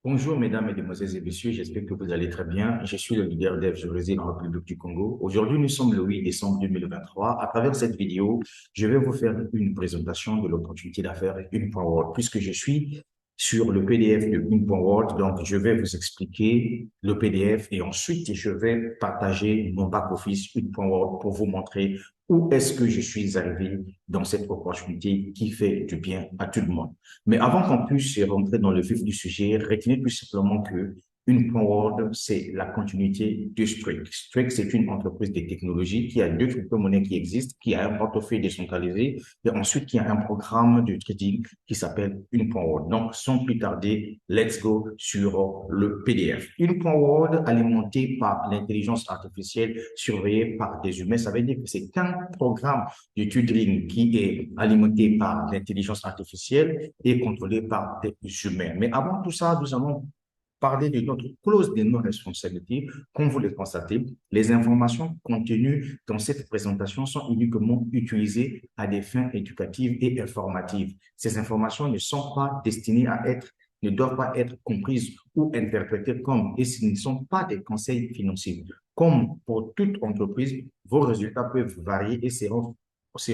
Bonjour, mesdames, mesdemoiselles et messieurs, j'espère que vous allez très bien. Je suis le leader dev, je réside en République du Congo. Aujourd'hui, nous sommes le 8 décembre 2023. À travers cette vidéo, je vais vous faire une présentation de l'opportunité d'affaires Une.world. Puisque je suis sur le PDF de Une.world, donc je vais vous expliquer le PDF et ensuite je vais partager mon back-office Une.world pour vous montrer où est-ce que je suis arrivé dans cette opportunité qui fait du bien à tout le monde. Mais avant qu'on puisse rentrer dans le vif du sujet, retenez tout simplement que Une.world, c'est la continuité de Strix. Strix, c'est une entreprise de technologie qui a deux crypto-monnaies qui existent, qui a un portefeuille décentralisé et ensuite qui a un programme de trading qui s'appelle Une.world. Donc, sans plus tarder, let's go sur le PDF. Une.world, alimenté par l'intelligence artificielle, surveillée par des humains, ça veut dire que c'est un programme de tutoring qui est alimenté par l'intelligence artificielle et contrôlé par des humains. Mais avant tout ça, nous allons parler de notre clause de non-responsabilité. Comme vous le constatez, les informations contenues dans cette présentation sont uniquement utilisées à des fins éducatives et informatives. Ces informations ne sont pas destinées à être ne doivent pas être comprises ou interprétées comme, et ce ne sont pas des conseils financiers. Comme pour toute entreprise, vos résultats peuvent varier et seront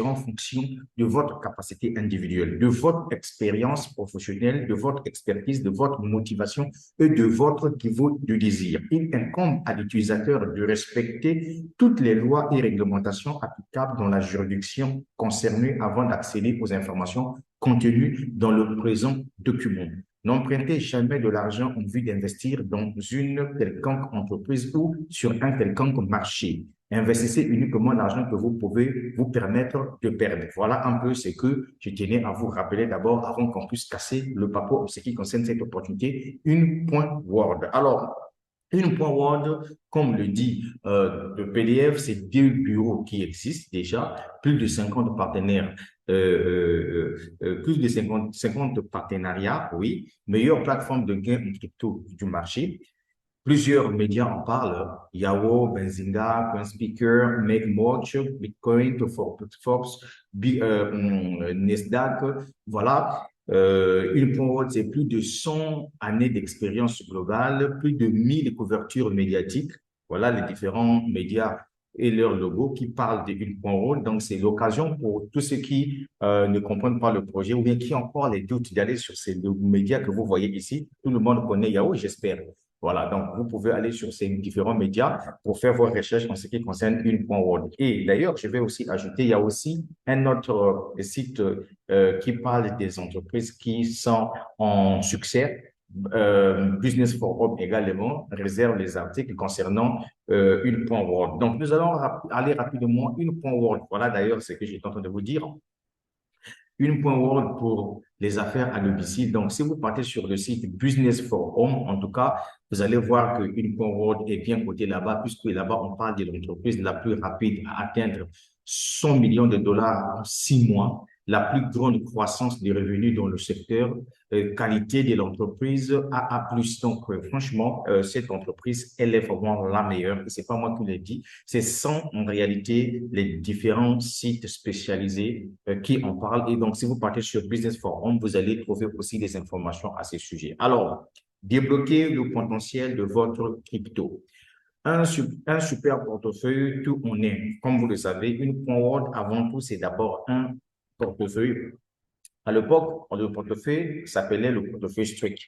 en fonction de votre capacité individuelle, de votre expérience professionnelle, de votre expertise, de votre motivation et de votre niveau de désir. Il incombe à l'utilisateur de respecter toutes les lois et réglementations applicables dans la juridiction concernée avant d'accéder aux informations contenues dans le présent document. N'empruntez jamais de l'argent en vue d'investir dans une quelconque entreprise ou sur un quelconque marché. Investissez uniquement l'argent que vous pouvez vous permettre de perdre. Voilà un peu ce que je tenais à vous rappeler d'abord avant qu'on puisse casser le papo en ce qui concerne cette opportunité. Une.world. Alors, Une.world, comme le dit le PDF, c'est deux bureaux qui existent déjà, plus de 50 partenaires, plus de 50 partenariats, oui, meilleure plateforme de gain en crypto du marché. Plusieurs médias en parlent. Yahoo, Benzinga, CoinSpeaker, MakeMoch, Bitcoin, Forbes, Nasdaq. Voilà. Une.world, c'est plus de 100 années d'expérience globale, plus de 1000 couvertures médiatiques. Voilà les différents médias et leurs logos qui parlent d'Une.world. Donc, c'est l'occasion pour tous ceux qui ne comprennent pas le projet ou bien qui ont encore les doutes d'aller sur ces médias que vous voyez ici. Tout le monde connaît Yahoo, j'espère. Voilà, donc vous pouvez aller sur ces différents médias pour faire vos recherches en ce qui concerne Une.world. Et d'ailleurs, je vais aussi ajouter, il y a aussi un autre site qui parle des entreprises qui sont en succès. Business Forum également réserve les articles concernant Une.world. Donc, nous allons aller rapidement Une.world. Voilà d'ailleurs ce que j'étais en train de vous dire. Une.world pour les affaires à domicile. Donc, si vous partez sur le site Business for Home, en tout cas, vous allez voir que Une.world est bien coté là-bas, puisque là-bas, on parle de l'entreprise la plus rapide à atteindre 100 millions de dollars en 6 mois, la plus grande croissance des revenus dans le secteur, qualité de l'entreprise AA+. Donc, franchement, cette entreprise, elle est vraiment la meilleure. Et c'est pas moi qui l'ai dit, c'est sans en réalité les différents sites spécialisés qui en parlent. Et donc, si vous partez sur Business Forum, vous allez trouver aussi des informations à ce sujet. Alors, débloquer le potentiel de votre crypto. Un super portefeuille, tout en est. Comme vous le savez, Une.world, avant tout, c'est d'abord un portefeuille. À l'époque, le portefeuille s'appelait le portefeuille Strict.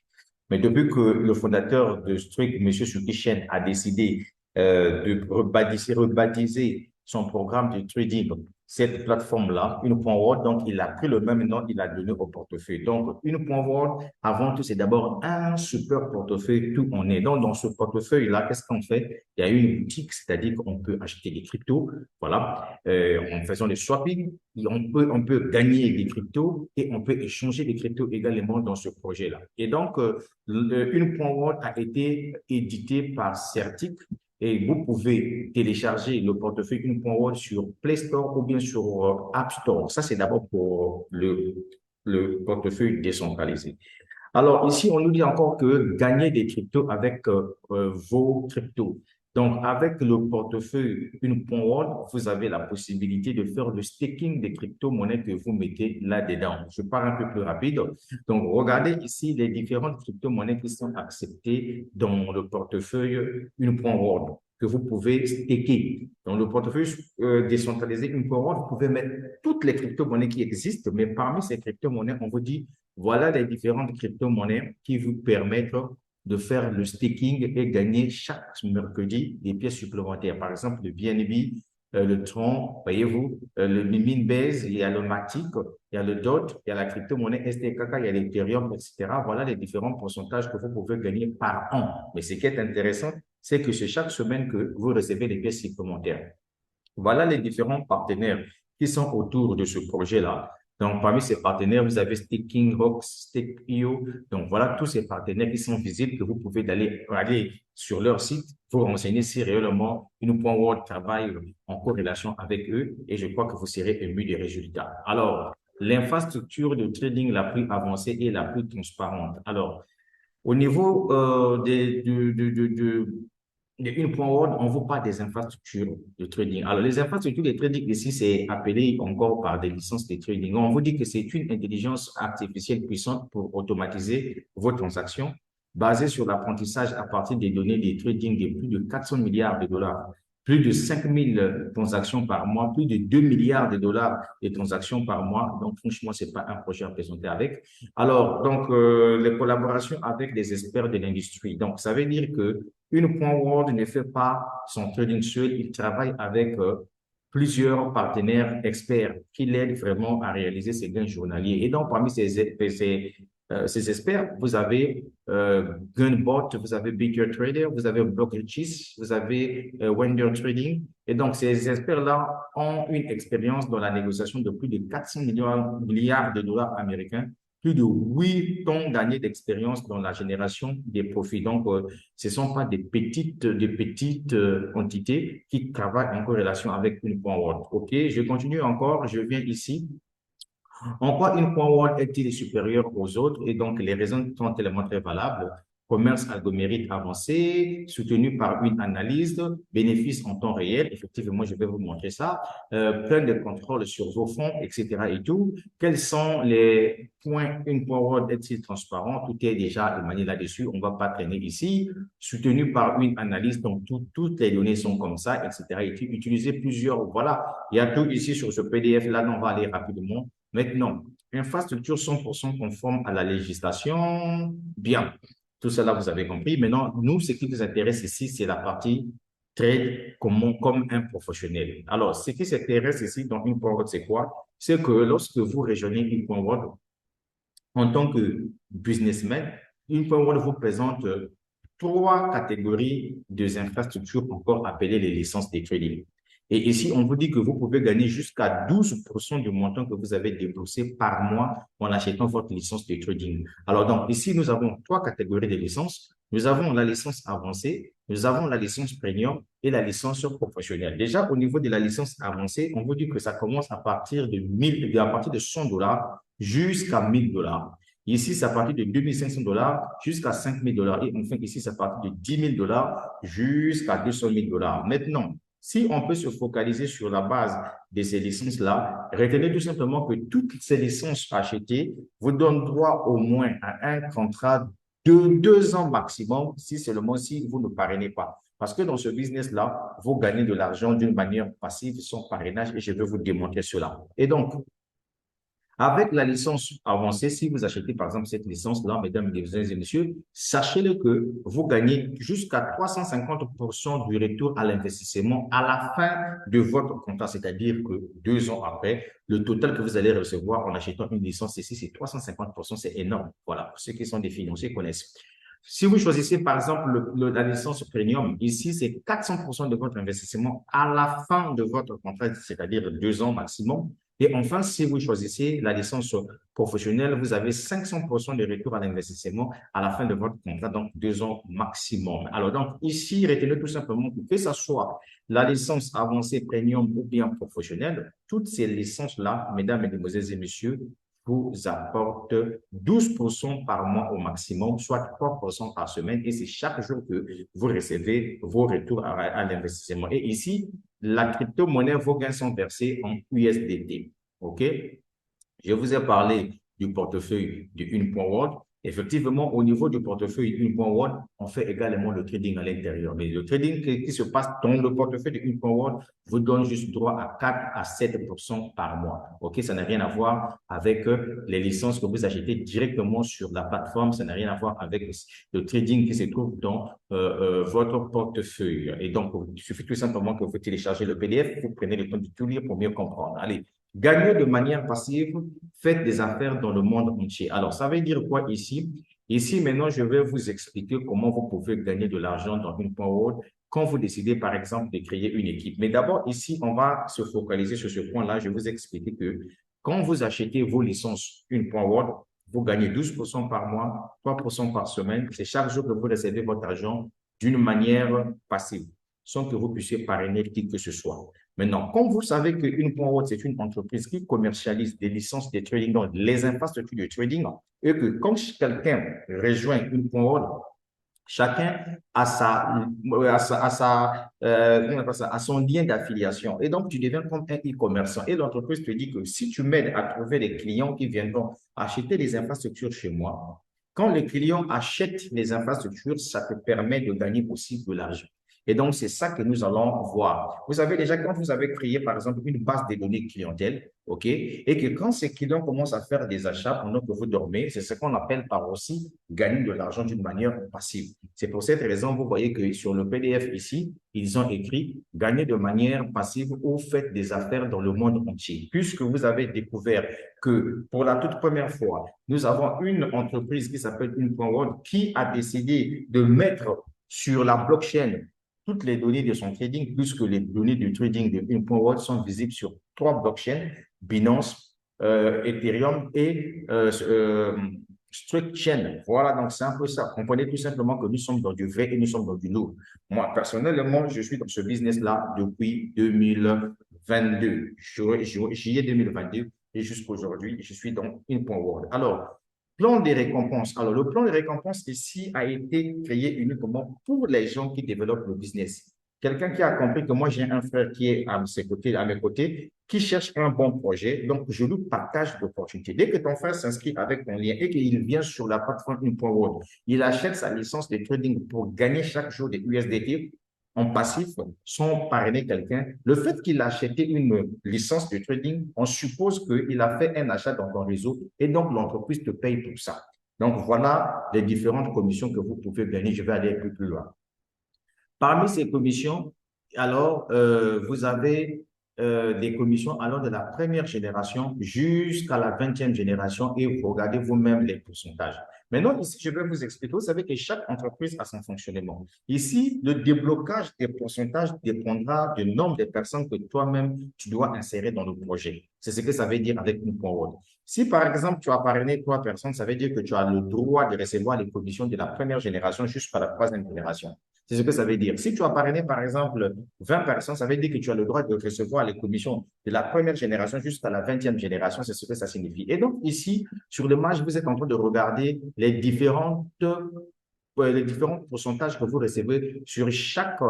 Mais depuis que le fondateur de Strict, M. Suki Shen, a décidé de rebaptiser son programme de trading, cette plateforme-là, Une.world, donc il a pris le même nom, il a donné au portefeuille. Donc, Une.world, avant tout, c'est d'abord un super portefeuille, tout en est. Donc, dans ce portefeuille-là, qu'est-ce qu'on fait? Il y a une boutique, c'est-à-dire qu'on peut acheter des cryptos, voilà, en faisant des swapping, on peut gagner des cryptos et on peut échanger des cryptos également dans ce projet-là. Et donc, Une.world a été édité par Certic et vous pouvez télécharger le portefeuille Une.world sur Play Store ou bien sur App Store. Ça, c'est d'abord pour le portefeuille décentralisé. Alors, ici, on nous dit encore que gagner des cryptos avec vos cryptos. Donc, avec le portefeuille une point World, vous avez la possibilité de faire le staking des crypto-monnaies que vous mettez là-dedans. Je pars un peu plus rapide. Donc, regardez ici les différentes crypto-monnaies qui sont acceptées dans le portefeuille une point World que vous pouvez staker. Dans le portefeuille décentralisé une point World, vous pouvez mettre toutes les crypto-monnaies qui existent, mais parmi ces crypto-monnaies, on vous dit, voilà les différentes crypto-monnaies qui vous permettent de faire le staking et gagner chaque mercredi des pièces supplémentaires. Par exemple, le BNB, le Tron, voyez-vous, le Minbase, il y a le Matic, il y a le DOT, il y a la crypto-monnaie STKK, il y a l'Ethereum, etc. Voilà les différents pourcentages que vous pouvez gagner par an. Mais ce qui est intéressant, c'est que c'est chaque semaine que vous recevez des pièces supplémentaires. Voilà les différents partenaires qui sont autour de ce projet-là. Donc, parmi ces partenaires, vous avez Staking Rocks, Stake.io. Donc, voilà tous ces partenaires qui sont visibles que vous pouvez aller sur leur site pour renseigner si réellement World travaille en corrélation avec eux et je crois que vous serez ému des résultats. Alors, l'infrastructure de trading la plus avancée et la plus transparente. Alors, au niveau une point World, on vous parle des infrastructures de trading. Alors, les infrastructures de trading ici, c'est appelé encore par des licences de trading. On vous dit que c'est une intelligence artificielle puissante pour automatiser vos transactions basée sur l'apprentissage à partir des données de trading de plus de 400 milliards de dollars, plus de 5000 transactions par mois, plus de 2 milliards de dollars de transactions par mois. Donc, franchement, c'est pas un projet à présenter avec. Alors, donc, les collaborations avec des experts de l'industrie. Donc, ça veut dire que une point World ne fait pas son trading seul, il travaille avec plusieurs partenaires experts qui l'aident vraiment à réaliser ses gains journaliers. Et donc, parmi ces experts, vous avez Gunbot, vous avez Bigger Trader, vous avez Blockages, vous avez Wender Trading. Et donc, ces experts-là ont une expérience dans la négociation de plus de 400 milliards de dollars américains, plus de 8 ans d'années d'expérience dans la génération des profits. Donc, ce ne sont pas des petites entités qui travaillent en corrélation avec une point World. OK, je continue encore, je viens ici. En quoi une point World est-il supérieur aux autres? Et donc, les raisons sont tellement très valables. Commerce algorithmique avancé, soutenu par une analyse, bénéfices en temps réel. Effectivement, je vais vous montrer ça. Plein de contrôle sur vos fonds, etc. et tout. Quels sont les points? Une point World est-il transparent? Tout est déjà émané là-dessus. On ne va pas traîner ici. Soutenu par une analyse, donc toutes les données sont comme ça, etc. Et utiliser plusieurs. Voilà, il y a tout ici sur ce PDF-là. On va aller rapidement. Maintenant, infrastructure 100% conforme à la législation, bien. Tout cela, vous avez compris. Maintenant, nous, ce qui nous intéresse ici, c'est la partie trade comme un professionnel. Alors, ce qui s'intéresse ici dans une point c'est quoi? C'est que lorsque vous rejoignez une point en tant que businessman, une point vous présente trois catégories d'infrastructures encore appelées les licences de trading. Et ici, on vous dit que vous pouvez gagner jusqu'à 12% du montant que vous avez déboursé par mois en achetant votre licence de trading. Alors, donc, ici, nous avons trois catégories de licences. Nous avons la licence avancée, nous avons la licence premium et la licence professionnelle. Déjà, au niveau de la licence avancée, on vous dit que ça commence à partir de 100 dollars jusqu'à 1000 dollars. Ici, c'est à partir de 2500 dollars jusqu'à 5000 dollars. Et enfin, ici, c'est à partir de 10 000 dollars jusqu'à 200 000 dollars. Maintenant, si on peut se focaliser sur la base de ces licences-là, retenez tout simplement que toutes ces licences achetées vous donnent droit au moins à un contrat de 2 ans maximum, si seulement si vous ne parrainez pas. Parce que dans ce business-là, vous gagnez de l'argent d'une manière passive sans parrainage et je vais vous démontrer cela. Et donc, avec la licence avancée, si vous achetez par exemple cette licence-là, mesdames et messieurs, sachez-le que vous gagnez jusqu'à 350% du retour à l'investissement à la fin de votre contrat, c'est-à-dire que 2 ans après, le total que vous allez recevoir en achetant une licence ici, c'est 350%, c'est énorme. Voilà, ceux qui sont des financiers connaissent. Si vous choisissez par exemple la licence premium, ici c'est 400% de votre investissement à la fin de votre contrat, c'est-à-dire 2 ans maximum. Et enfin, si vous choisissez la licence professionnelle, vous avez 500% de retour à l'investissement à la fin de votre contrat, donc 2 ans maximum. Alors donc ici, retenez tout simplement que ce soit la licence avancée premium ou bien professionnelle, toutes ces licences-là, mesdames, mesdemoiselles et messieurs, vous apporte 12% par mois au maximum, soit 3% par semaine. Et c'est chaque jour que vous recevez vos retours à l'investissement. Et ici, la crypto-monnaie, vos gains sont versés en USDT. OK? Je vous ai parlé du portefeuille de Une.World. Effectivement, au niveau du portefeuille Une.World, on fait également le trading à l'intérieur. Mais le trading qui se passe dans le portefeuille de Une.World vous donne juste droit à 4 à 7% par mois. OK, ça n'a rien à voir avec les licences que vous achetez directement sur la plateforme. Ça n'a rien à voir avec le trading qui se trouve dans votre portefeuille. Et donc, il suffit tout simplement que vous téléchargez le PDF, vous prenez le temps de tout lire pour mieux comprendre. Allez, gagner de manière passive, faites des affaires dans le monde entier. Alors, ça veut dire quoi ici? Ici, maintenant, je vais vous expliquer comment vous pouvez gagner de l'argent dans Une.World quand vous décidez, par exemple, de créer une équipe. Mais d'abord, ici, on va se focaliser sur ce point-là. Je vais vous expliquer que quand vous achetez vos licences Une.World, vous gagnez 12% par mois, 3% par semaine. C'est chaque jour que vous recevez votre argent d'une manière passive, sans que vous puissiez parrainer qui que ce soit. Maintenant, comme vous savez qu'Une.World, c'est une entreprise qui commercialise des licences de trading, donc les infrastructures de trading, et que quand quelqu'un rejoint Une.World, chacun a a son lien d'affiliation. Et donc, tu deviens comme un e-commerçant. Et l'entreprise te dit que si tu m'aides à trouver des clients qui viendront acheter des infrastructures chez moi, quand les clients achètent les infrastructures, ça te permet de gagner aussi de l'argent. Et donc, c'est ça que nous allons voir. Vous savez déjà, quand vous avez créé, par exemple, une base de données clientèle, OK, et que quand ces clients commencent à faire des achats pendant que vous dormez, c'est ce qu'on appelle par aussi gagner de l'argent d'une manière passive. C'est pour cette raison, vous voyez que sur le PDF ici, ils ont écrit gagner de manière passive ou faites des affaires dans le monde entier. Puisque vous avez découvert que pour la toute première fois, nous avons une entreprise qui s'appelle Une.World qui a décidé de mettre sur la blockchain toutes les données de son trading, puisque les données du trading de Une.World sont visibles sur 3 blockchains, Binance, Ethereum et StructChain. Voilà, donc c'est un peu ça. Comprenez tout simplement que nous sommes dans du vrai et nous sommes dans du lourd. Moi, personnellement, je suis dans ce business-là depuis 2022, juillet 2022, et jusqu'aujourd'hui, je suis dans Une.World. Alors, plan des récompenses. Alors, le plan de récompenses ici a été créé uniquement pour les gens qui développent le business. Quelqu'un qui a compris que moi, j'ai un frère qui est à mes côtés, qui cherche un bon projet. Donc, je lui partage l'opportunité. Dès que ton frère s'inscrit avec ton lien et qu'il vient sur la plateforme Une.World, il achète sa licence de trading pour gagner chaque jour des USDT en passif sans parrainer quelqu'un. Le fait qu'il a acheté une licence de trading, on suppose qu'il a fait un achat dans ton réseau et donc l'entreprise te paye pour ça. Donc, voilà les différentes commissions que vous pouvez gagner. Je vais aller un peu plus loin. Parmi ces commissions, alors, vous avez des commissions allant de la première génération jusqu'à la 20e génération et vous regardez vous-même les pourcentages. Maintenant, ici, je vais vous expliquer. Vous savez que chaque entreprise a son fonctionnement. Ici, le déblocage des pourcentages dépendra du nombre de personnes que toi-même, tu dois insérer dans le projet. C'est ce que ça veut dire avec Une.World. Si, par exemple, tu as parrainé 3 personnes, ça veut dire que tu as le droit de recevoir les commissions de la première génération jusqu'à la 3e génération. C'est ce que ça veut dire. Si tu as parrainé, par exemple, 20 personnes, ça veut dire que tu as le droit de recevoir les commissions de la première génération jusqu'à la 20e génération. C'est ce que ça signifie. Et donc, ici, sur l'image, vous êtes en train de regarder les différents pourcentages que vous recevez sur chaque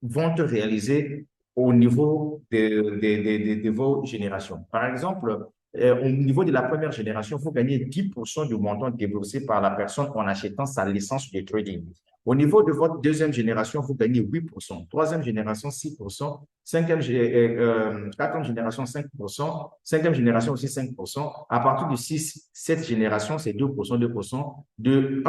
vente réalisée au niveau de vos générations. Par exemple, au niveau de la première génération, vous gagnez 10% du montant déboursé par la personne en achetant sa licence de trading. Au niveau de votre deuxième génération, vous gagnez 8%, troisième génération 6%, quatrième génération 5%, cinquième génération aussi 5%. À partir de 6, 7 générations, c'est 2%, 2%. De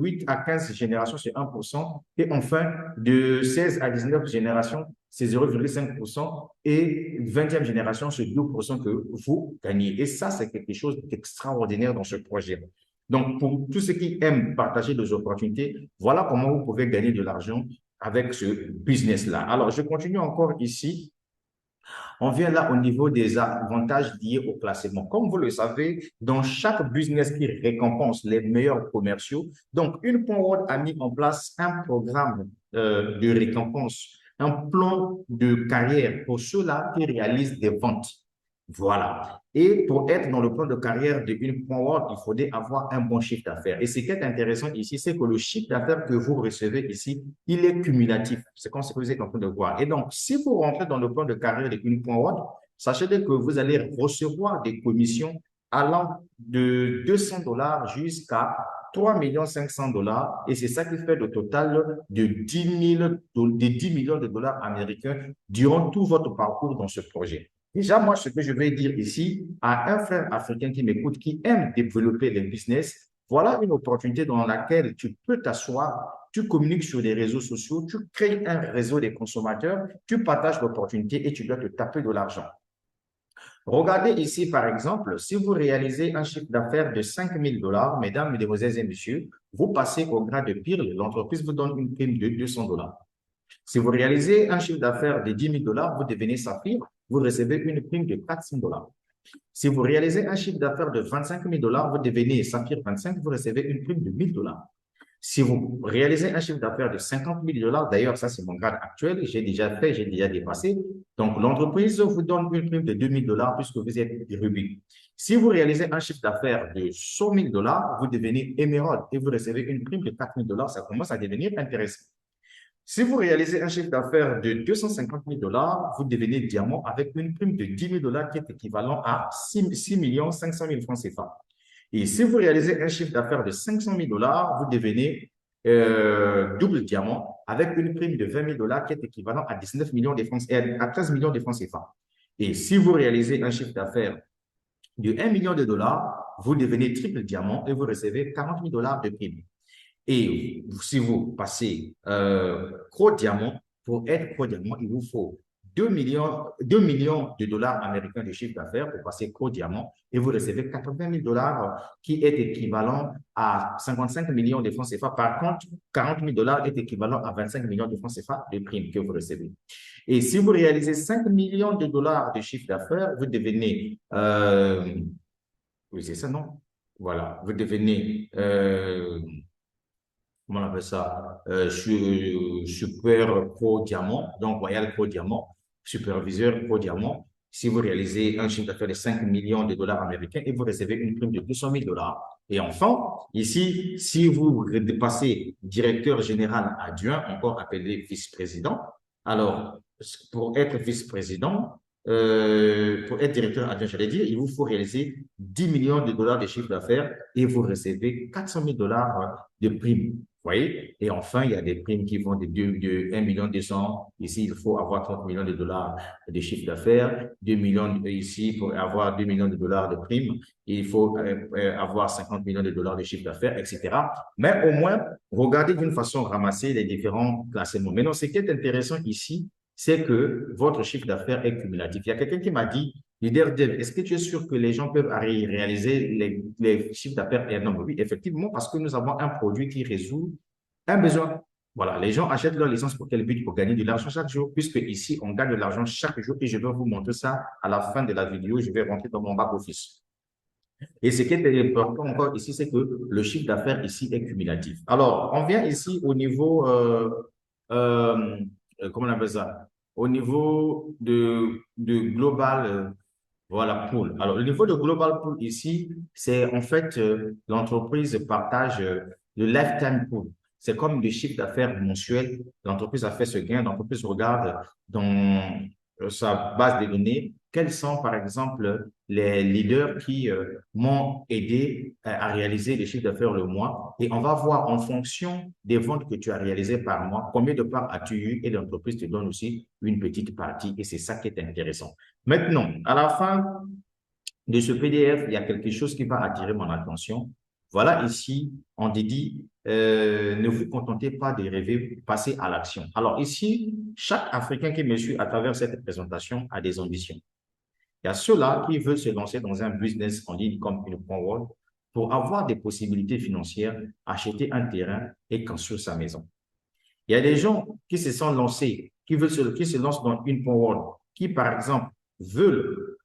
8 à 15 générations, c'est 1%. Et enfin, de 16 à 19 générations, c'est 0,5% et 20e génération, c'est 2% que vous gagnez. Et ça, c'est quelque chose d'extraordinaire dans ce projet. Donc, pour tous ceux qui aiment partager des opportunités, voilà comment vous pouvez gagner de l'argent avec ce business-là. Alors, je continue encore ici. On vient là au niveau des avantages liés au placement. Comme vous le savez, dans chaque business qui récompense les meilleurs commerciaux, donc Une.World a mis en place un programme de récompense, un plan de carrière pour ceux-là qui réalisent des ventes. Voilà. Et pour être dans le plan de carrière de Une.World, il faudrait avoir un bon chiffre d'affaires. Et ce qui est intéressant ici, c'est que le chiffre d'affaires que vous recevez ici, il est cumulatif. C'est comme ce que vous êtes en train de voir. Et donc, si vous rentrez dans le plan de carrière de Une.World, sachez que vous allez recevoir des commissions allant de 200 dollars jusqu'à 3 500 000 dollars. Et c'est ça qui fait le total de 10 millions de dollars américains durant tout votre parcours dans ce projet. Déjà, moi, ce que je vais dire ici à un frère africain qui m'écoute, qui aime développer les business, voilà une opportunité dans laquelle tu peux t'asseoir, tu communiques sur les réseaux sociaux, tu crées un réseau des consommateurs, tu partages l'opportunité et tu dois te taper de l'argent. Regardez ici, par exemple, si vous réalisez un chiffre d'affaires de 5 000 dollars, mesdames, mesdemoiselles et messieurs, vous passez au grade de pire, l'entreprise vous donne une prime de 200 dollars. Si vous réalisez un chiffre d'affaires de 10 000 dollars, vous devenez saphir, vous recevez une prime de 400 dollars. Si vous réalisez un chiffre d'affaires de 25 000 dollars, vous devenez saphir 25, vous recevez une prime de 1 000 dollars. Si vous réalisez un chiffre d'affaires de 50 000 dollars, d'ailleurs, ça c'est mon grade actuel, j'ai déjà fait, j'ai déjà dépassé. Donc, l'entreprise vous donne une prime de 2 000 dollars puisque vous êtes rubis. Si vous réalisez un chiffre d'affaires de 100 000 dollars, vous devenez émeraude et vous recevez une prime de 4 000 dollars. Ça commence à devenir intéressant. Si vous réalisez un chiffre d'affaires de 250 000 dollars, vous devenez diamant avec une prime de 10 000 dollars qui est équivalent à 6 500 000 francs CFA. Et si vous réalisez un chiffre d'affaires de 500 000 dollars, vous devenez double diamant avec une prime de 20 000 dollars qui est équivalent à 19 millions de francs, à 13 millions de francs CFA. Et si vous réalisez un chiffre d'affaires de 1 million de dollars, vous devenez triple diamant et vous recevez 40 000 dollars de prime. Et si vous passez pro-diamant, pour être pro-diamant, il vous faut 2 millions de dollars américains de chiffre d'affaires pour passer pro-diamant et vous recevez 80 000 dollars qui est équivalent à 55 millions de francs CFA. Par contre, 40 000 dollars est équivalent à 25 millions de francs CFA de primes que vous recevez. Et si vous réalisez 5 millions de dollars de chiffre d'affaires, vous devenez, oui, c'est ça, non? Voilà, vous devenez, comment on appelle ça, super pro diamant, donc Royal pro diamant, superviseur pro diamant. Si vous réalisez un chiffre d'affaires de 5 millions de dollars américains et vous recevez une prime de 200 000 dollars. Et enfin, ici, si vous dépassez directeur général adjoint, encore appelé vice-président, alors, pour être vice-président, pour être directeur adjoint, j'allais dire, il vous faut réaliser 10 millions de dollars de chiffre d'affaires et vous recevez 400 000 dollars de primes. Vous voyez? Et enfin, il y a des primes qui vont de 1 million 200. Ici, il faut avoir 30 millions de dollars de chiffre d'affaires. 2 millions ici, pour avoir 2 millions de dollars de primes, il faut avoir 50 millions de dollars de chiffre d'affaires, etc. Mais au moins, regardez d'une façon ramasser les différents classements. Maintenant, ce qui est intéressant ici, c'est que votre chiffre d'affaires est cumulatif. Il y a quelqu'un qui m'a dit, leader dev, est-ce que tu es sûr que les gens peuvent réaliser les chiffres d'affaires énormes? Oui, effectivement, parce que nous avons un produit qui résout un besoin. Voilà, les gens achètent leur licence pour quel but? Pour gagner de l'argent chaque jour, puisque ici, on gagne de l'argent chaque jour et je vais vous montrer ça à la fin de la vidéo. Je vais rentrer dans mon back-office. Et ce qui est important encore ici, c'est que le chiffre d'affaires ici est cumulatif. Alors, on vient ici au niveau, euh, comment on appelle ça? Au niveau de global, voilà, pool. Alors, le niveau de global pool ici, c'est en fait, l'entreprise partage le lifetime pool. C'est comme le chiffre d'affaires mensuel. L'entreprise a fait ce gain. L'entreprise regarde dans sa base de données quels sont, par exemple, les leaders qui m'ont aidé à réaliser les chiffres d'affaires le mois. Et on va voir en fonction des ventes que tu as réalisées par mois, combien de parts as-tu eu et l'entreprise te donne aussi une petite partie. Et c'est ça qui est intéressant. Maintenant, à la fin de ce PDF, il y a quelque chose qui va attirer mon attention. Voilà ici, on dit, ne vous contentez pas de rêver, passez à l'action. Alors ici, chaque Africain qui me suit à travers cette présentation a des ambitions. Il y a ceux-là qui veulent se lancer dans un business en ligne comme une One pour avoir des possibilités financières, acheter un terrain et construire sa maison. Il y a des gens qui se sont lancés, qui se lancent dans une One, qui par exemple veulent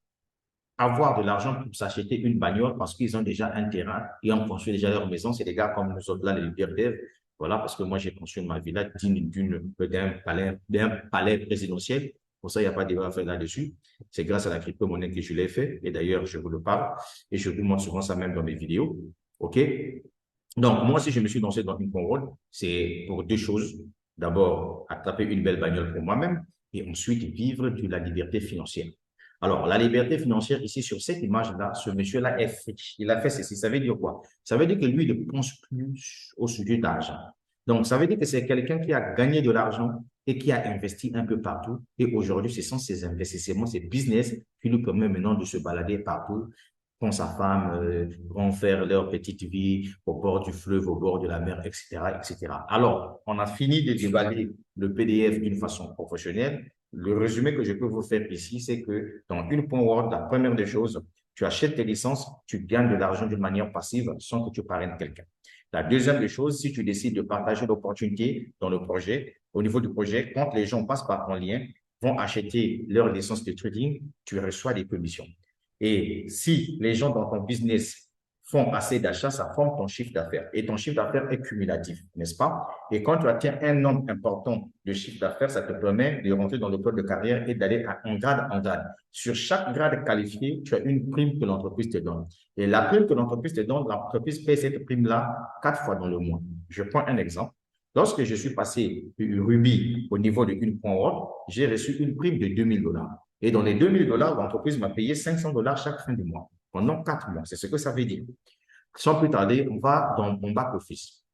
avoir de l'argent pour s'acheter une bagnole parce qu'ils ont déjà un terrain et ont construit déjà leur maison. C'est des gars comme nous autres là, les leaders dev. Voilà, parce que moi, j'ai construit ma villa d'un palais présidentiel. Pour ça, il n'y a pas de débat à faire là-dessus. C'est grâce à la crypto-monnaie que je l'ai fait. Et d'ailleurs, je vous le parle et je vous montre souvent ça même dans mes vidéos. OK? Donc, moi, si je me suis lancé dans une conrôle, c'est pour deux choses. D'abord, attraper une belle bagnole pour moi-même et ensuite vivre de la liberté financière. Alors, la liberté financière, ici, sur cette image-là, ce monsieur-là est riche. Il a fait ceci. Ça veut dire quoi? Ça veut dire que lui, il ne pense plus au sujet d'argent. Donc, ça veut dire que c'est quelqu'un qui a gagné de l'argent et qui a investi un peu partout. Et aujourd'hui, ce sont ces investissements, ces business qui lui permettent maintenant de se balader partout quand sa femme vont faire leur petite vie au bord du fleuve, au bord de la mer, etc., etc. Alors, on a fini de déballer le PDF d'une façon professionnelle. Le résumé que je peux vous faire ici, c'est que dans une point Word, la première des choses, tu achètes tes licences, tu gagnes de l'argent d'une manière passive sans que tu parraines quelqu'un. La deuxième des choses, si tu décides de partager l'opportunité dans le projet, au niveau du projet, quand les gens passent par ton lien, vont acheter leur licence de trading, tu reçois des commissions. Et si les gens dans ton business font assez d'achats, ça forme ton chiffre d'affaires. Et ton chiffre d'affaires est cumulatif, n'est-ce pas? Et quand tu atteins un nombre important de chiffre d'affaires, ça te permet de rentrer dans le club de carrière et d'aller en grade en grade. Sur chaque grade qualifié, tu as une prime que l'entreprise te donne. Et la prime que l'entreprise te donne, l'entreprise paie cette prime-là 4 fois dans le mois. Je prends un exemple. Lorsque je suis passé Ruby au niveau de une point Word, j'ai reçu une prime de $2000. Et dans les $2000, l'entreprise m'a payé $500 chaque fin du mois, pendant 4 mois. C'est ce que ça veut dire. Sans plus tarder, on va dans mon back-office.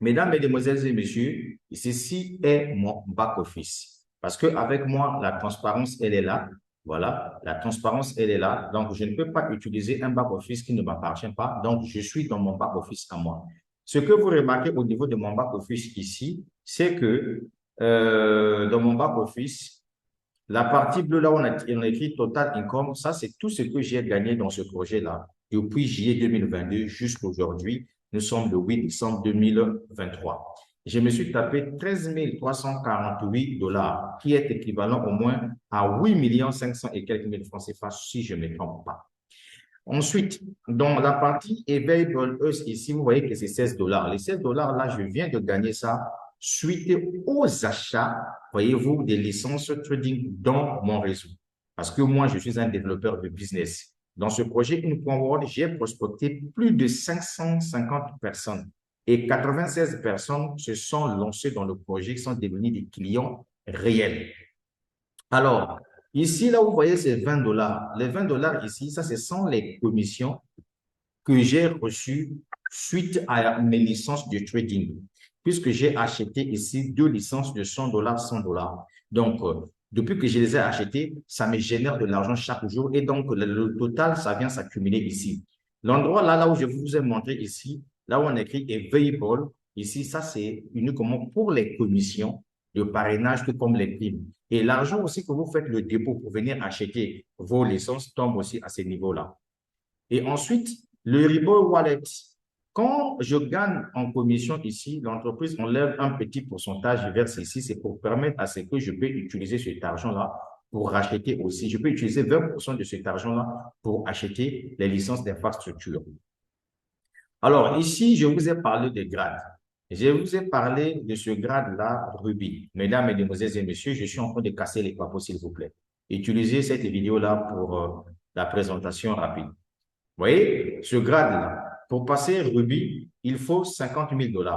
Mesdames, Mesdemoiselles et Messieurs, ceci est mon back-office. Parce qu'avec moi, la transparence, elle est là. Voilà, la transparence, elle est là. Donc, je ne peux pas utiliser un back-office qui ne m'appartient pas. Donc, je suis dans mon back-office à moi. Ce que vous remarquez au niveau de mon back-office ici, c'est que dans mon back-office, la partie bleue, là, on a écrit Total Income. Ça, c'est tout ce que j'ai gagné dans ce projet-là depuis juillet 2022 jusqu'à aujourd'hui. Nous sommes le 8 décembre 2023. Je me suis tapé 13 348 $, qui est équivalent au moins à 8 500 et quelques mille francs CFA, si je ne me trompe pas. Ensuite, dans la partie Available Us, ici, vous voyez que c'est 16 $. Les 16 $ là, je viens de gagner ça suite aux achats, voyez-vous, des licences trading dans mon réseau. Parce que moi, je suis un développeur de business. Dans ce projet InPointWorld, j'ai prospecté plus de 550 personnes et 96 personnes se sont lancées dans le projet, qui sont devenus des clients réels. Alors, ici, là, vous voyez, c'est 20 $. Les 20 $ ici, ça, ce sont les commissions que j'ai reçues suite à mes licences de trading, puisque j'ai acheté ici 2 licences de 100 $, 100 $. Donc, depuis que je les ai achetées, ça me génère de l'argent chaque jour et donc le total, ça vient s'accumuler ici. L'endroit là où je vous ai montré ici, là où on écrit Available, ici, ça c'est uniquement pour les commissions de parrainage, tout comme les primes. Et l'argent aussi que vous faites le dépôt pour venir acheter vos licences tombe aussi à ce niveau-là. Et ensuite, le Ripple Wallet. Quand je gagne en commission ici, l'entreprise enlève un petit pourcentage, je verse ici, c'est pour permettre à ce que je peux utiliser cet argent-là pour racheter aussi. Je peux utiliser 20% de cet argent-là pour acheter les licences d'infrastructure. Alors, ici, je vous ai parlé de grades. Je vous ai parlé de ce grade-là, Ruby. Mesdames, Mesdemoiselles et Messieurs, je suis en train de casser les papeaux, s'il vous plaît. Utilisez cette vidéo-là pour la présentation rapide. Vous voyez, ce grade-là, pour passer Ruby, il faut 50 000 $.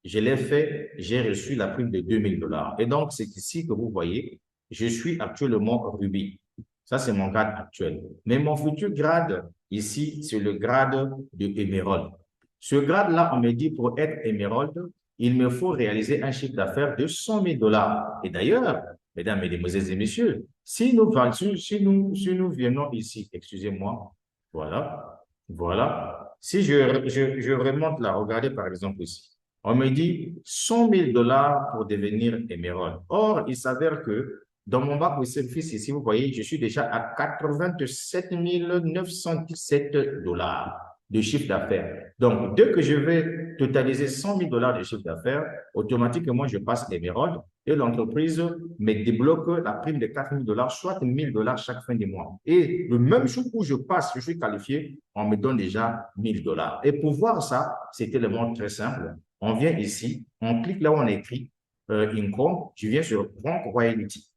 Je l'ai fait, j'ai reçu la prime de 2 000 $. Et donc, c'est ici que vous voyez, je suis actuellement Ruby. Ça, c'est mon grade actuel. Mais mon futur grade, ici, c'est le grade de Emerald. Ce grade-là, on me dit pour être Emerald, il me faut réaliser un chiffre d'affaires de 100 000 $. Et d'ailleurs, mesdames, mesdemoiselles et messieurs, si nous venons ici, excusez-moi, voilà, voilà. Si je remonte là, regardez par exemple ici. On me dit 100 000 $ pour devenir émeraude. Or, il s'avère que dans mon bac de service ici, vous voyez, je suis déjà à 87 917 $ de chiffre d'affaires. Donc, dès que je vais totaliser 100 000 $ de chiffre d'affaires, automatiquement, je passe l'émeraude et l'entreprise me débloque la prime de 4 000 $, soit 1 000 $ chaque fin du mois. Et le même jour où je passe, je suis qualifié, on me donne déjà 1 000 $. Et pour voir ça, c'est tellement très simple. On vient ici, on clique là où on écrit Income, je viens sur Rank Royalty.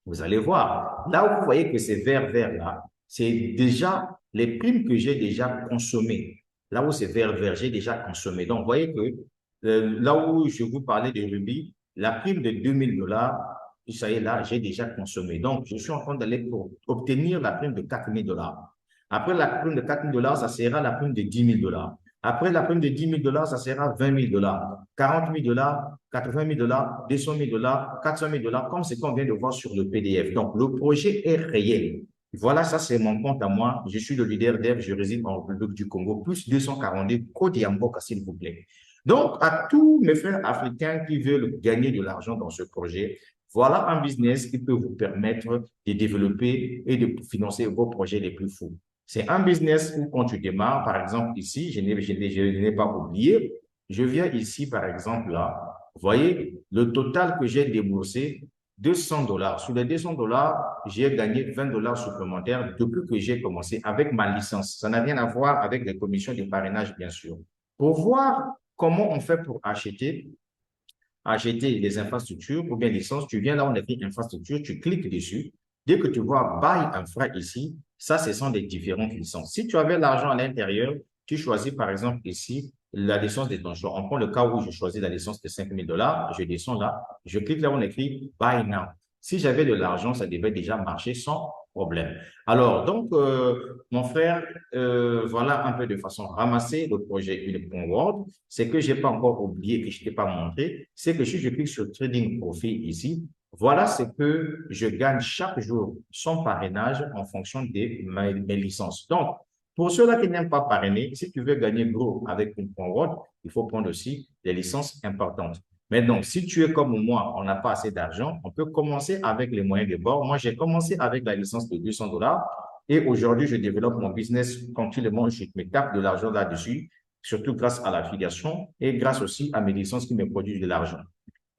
Vous allez voir. Là où vous voyez que c'est vert là, c'est déjà les primes que j'ai déjà consommées. Là où c'est vert, j'ai déjà consommé. Donc, vous voyez que là où je vous parlais de Ruby, la prime de $2000, ça y est, là, j'ai déjà consommé. Donc, je suis en train d'aller pour obtenir la prime de $4000. Après la prime de $4000, ça sera la prime de $10 000. Après la prime de $10 000, ça sera $20 000, $40 000, $80 000, $200 000, $400 000, comme ce qu'on vient de voir sur le PDF. Donc, le projet est réel. Voilà, ça c'est mon compte à moi. Je suis le leader dev, je réside en République du Congo, plus 242 Côte d'Iamboka, s'il vous plaît. Donc, à tous mes frères africains qui veulent gagner de l'argent dans ce projet, voilà un business qui peut vous permettre de développer et de financer vos projets les plus fous. C'est un business où quand tu démarres, par exemple ici, je n'ai pas oublié, je viens ici par exemple là, vous voyez, le total que j'ai déboursé, $200. Sur les $200, j'ai gagné $20 supplémentaires depuis que j'ai commencé avec ma licence. Ça n'a rien à voir avec les commissions de parrainage, bien sûr. Pour voir comment on fait pour acheter les infrastructures ou bien licence, tu viens là, on écrit infrastructure, tu cliques dessus. Dès que tu vois Buy Infra ici, ça, ce sont des différentes licences. Si tu avais l'argent à l'intérieur, tu choisis par exemple ici la licence de ton choix. On prend le cas où je choisis la licence de $5000, je descends là, je clique là où on écrit Buy Now. Si j'avais de l'argent, ça devait déjà marcher sans problème. Alors, donc, mon frère, voilà un peu de façon ramassée le projet Unique.world. C'est que je n'ai pas encore oublié, que je ne t'ai pas montré, c'est que si je clique sur Trading Profit ici, voilà ce que je gagne chaque jour sans parrainage en fonction de mes licences. Donc, pour ceux-là qui n'aiment pas parrainer, si tu veux gagner gros avec Unique.world, il faut prendre aussi des licences importantes. Mais donc, si tu es comme moi, on n'a pas assez d'argent, on peut commencer avec les moyens de bord. Moi, j'ai commencé avec la licence de $200 et aujourd'hui, je développe mon business tranquillement. Je me tape de l'argent là-dessus, surtout grâce à l'affiliation et grâce aussi à mes licences qui me produisent de l'argent.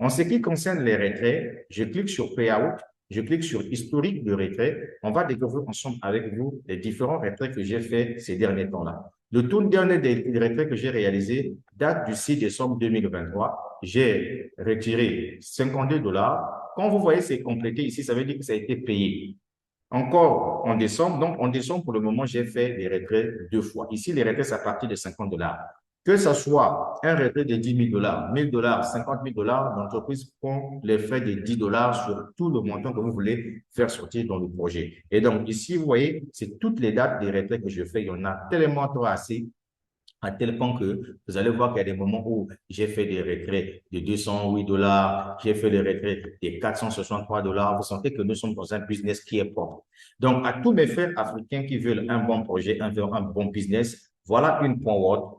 En ce qui concerne les retraits, je clique sur Payout, je clique sur Historique de retrait. On va découvrir ensemble avec vous les différents retraits que j'ai faits ces derniers temps-là. Le tout dernier des retraits que j'ai réalisé date du 6 décembre 2023. J'ai retiré $52. Quand vous voyez c'est complété ici, ça veut dire que ça a été payé. Encore en décembre, donc en décembre, pour le moment, j'ai fait des retraits 2 fois. Ici, les retraits, c'est à partir de $50. Que ce soit un retrait de $10 000, $1000, $50 000, l'entreprise prend les frais de $10 sur tout le montant que vous voulez faire sortir dans le projet. Et donc, ici, vous voyez, c'est toutes les dates des retraits que je fais. Il y en a tellement trop assez à tel point que vous allez voir qu'il y a des moments où j'ai fait des retraits de $208, j'ai fait des retraits de $463. Vous sentez que nous sommes dans un business qui est propre. Donc, à tous mes frères africains qui veulent un bon projet, un bon business, voilà une point word.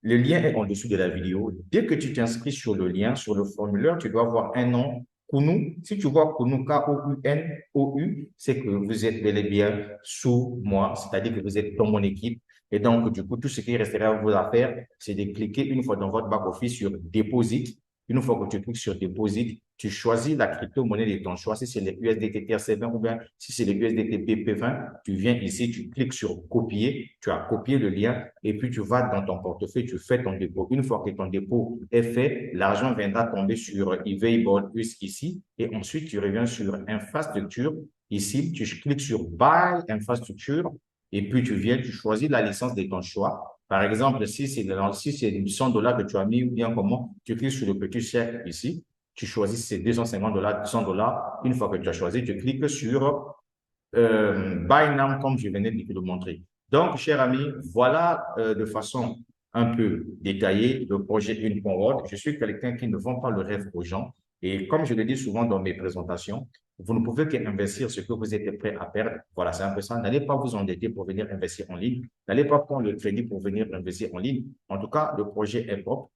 Le lien est en dessous de la vidéo. Dès que tu t'inscris sur le lien, sur le formulaire, tu dois voir un nom, Kounou. Si tu vois Kounou, K-O-U-N-O-U, c'est que vous êtes bel et bien sous moi, c'est-à-dire que vous êtes dans mon équipe. Et donc, du coup, tout ce qui resterait à vous à faire, c'est de cliquer une fois dans votre back-office sur Deposit. Une fois que tu cliques sur Deposit, tu choisis la crypto-monnaie de ton choix. Si c'est le USDT TRC20 ou bien si c'est le USDT BP20, tu viens ici, tu cliques sur Copier. Tu as copié le lien et puis tu vas dans ton portefeuille, tu fais ton dépôt. Une fois que ton dépôt est fait, l'argent viendra tomber sur eVayBall US ici et ensuite tu reviens sur Infrastructure. Ici, tu cliques sur Buy Infrastructure et puis tu viens, tu choisis la licence de ton choix. Par exemple, si c'est $100 que tu as mis ou bien comment, tu cliques sur le petit chèque ici, tu choisis ces $250, $100. Une fois que tu as choisi, tu cliques sur Buy Now comme je venais de te le montrer. Donc, cher ami, voilà de façon un peu détaillée le projet Unique.world. Je suis quelqu'un qui ne vend pas le rêve aux gens. Et comme je le dis souvent dans mes présentations, vous ne pouvez qu'investir ce que vous êtes prêt à perdre. Voilà, c'est un peu ça. N'allez pas vous endetter pour venir investir en ligne. N'allez pas prendre le crédit pour venir investir en ligne. En tout cas, le projet est propre.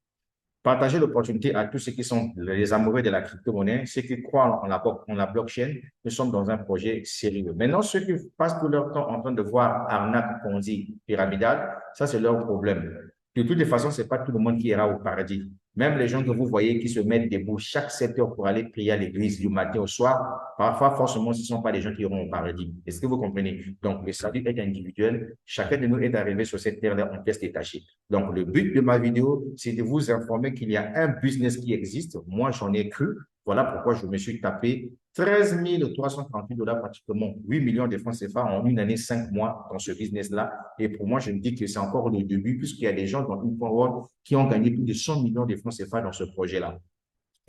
Partagez l'opportunité à tous ceux qui sont les amoureux de la crypto-monnaie, ceux qui croient en la blockchain. Nous sommes dans un projet sérieux. Maintenant, ceux qui passent tout leur temps en train de voir arnaque, ponzi, pyramidale, ça, c'est leur problème. De toutes les façons, ce n'est pas tout le monde qui ira au paradis. Même les gens que vous voyez qui se mettent debout chaque 7 heures pour aller prier à l'église du matin au soir, parfois, forcément, ce ne sont pas des gens qui iront au paradis. Est-ce que vous comprenez? Donc, le salut est individuel. Chacun de nous est arrivé sur cette terre-là en pièces détachées. Donc, le but de ma vidéo, c'est de vous informer qu'il y a un business qui existe. Moi, j'en ai cru. Voilà pourquoi je me suis tapé 13 338 dollars, pratiquement 8 millions de francs CFA en une année, 5 mois dans ce business-là. Et pour moi, je me dis que c'est encore le début, puisqu'il y a des gens dans InfoWorld qui ont gagné plus de 100 millions de francs CFA dans ce projet-là.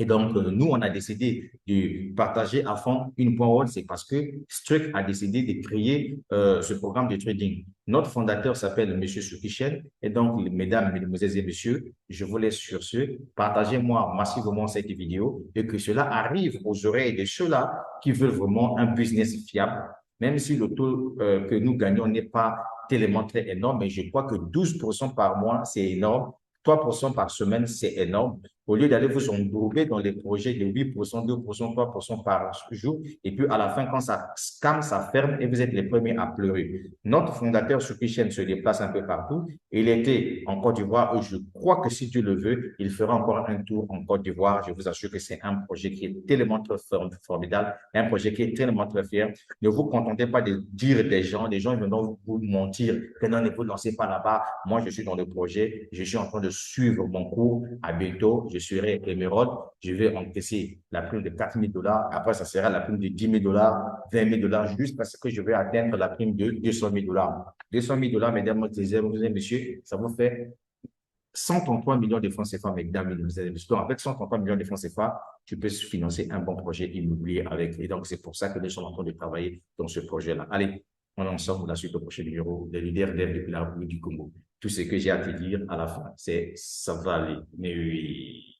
Et donc, nous, on a décidé de partager à fond une point. C'est parce que Struck a décidé de créer ce programme de trading. Notre fondateur s'appelle M. Soukhichen. Et donc, mesdames, mesdemoiselles et messieurs, je vous laisse sur ce. Partagez-moi massivement cette vidéo et que cela arrive aux oreilles de ceux-là qui veulent vraiment un business fiable. Même si le taux que nous gagnons n'est pas tellement très énorme, mais je crois que 12% par mois, c'est énorme. 3% par semaine, c'est énorme. Au lieu d'aller vous englober dans les projets de 8%, 2%, 3% par jour, et puis à la fin, quand ça scam, ça ferme et vous êtes les premiers à pleurer. Notre fondateur, Soukhichen, se déplace un peu partout. Il était en Côte d'Ivoire et je crois que si Dieu le veut, il fera encore un tour en Côte d'Ivoire. Je vous assure que c'est un projet qui est tellement très formidable, un projet qui est tellement très fier. Ne vous contentez pas de dire des gens ils vont vous mentir que non, ne vous lancez pas là-bas. Moi, je suis dans le projet, je suis en train de suivre mon cours. À bientôt, je serai émeraude, je vais encaisser la prime de 4 000 dollars. Après, ça sera la prime de 10 000 dollars, 20 000 dollars, juste parce que je vais atteindre la prime de 200 000 dollars. 200 000 dollars, mesdames, et messieurs, ça vous fait 133 millions de francs CFA, mesdames et messieurs. Donc, avec 133 millions de francs CFA, tu peux financer un bon projet immobilier avec. Et donc, c'est pour ça que nous sommes en train de travailler dans ce projet-là. Allez, on est ensemble la suite au prochain numéro des leaders d'aide depuis la République du Congo. Tout ce que j'ai à te dire à la fin, c'est ça va aller. Mais oui.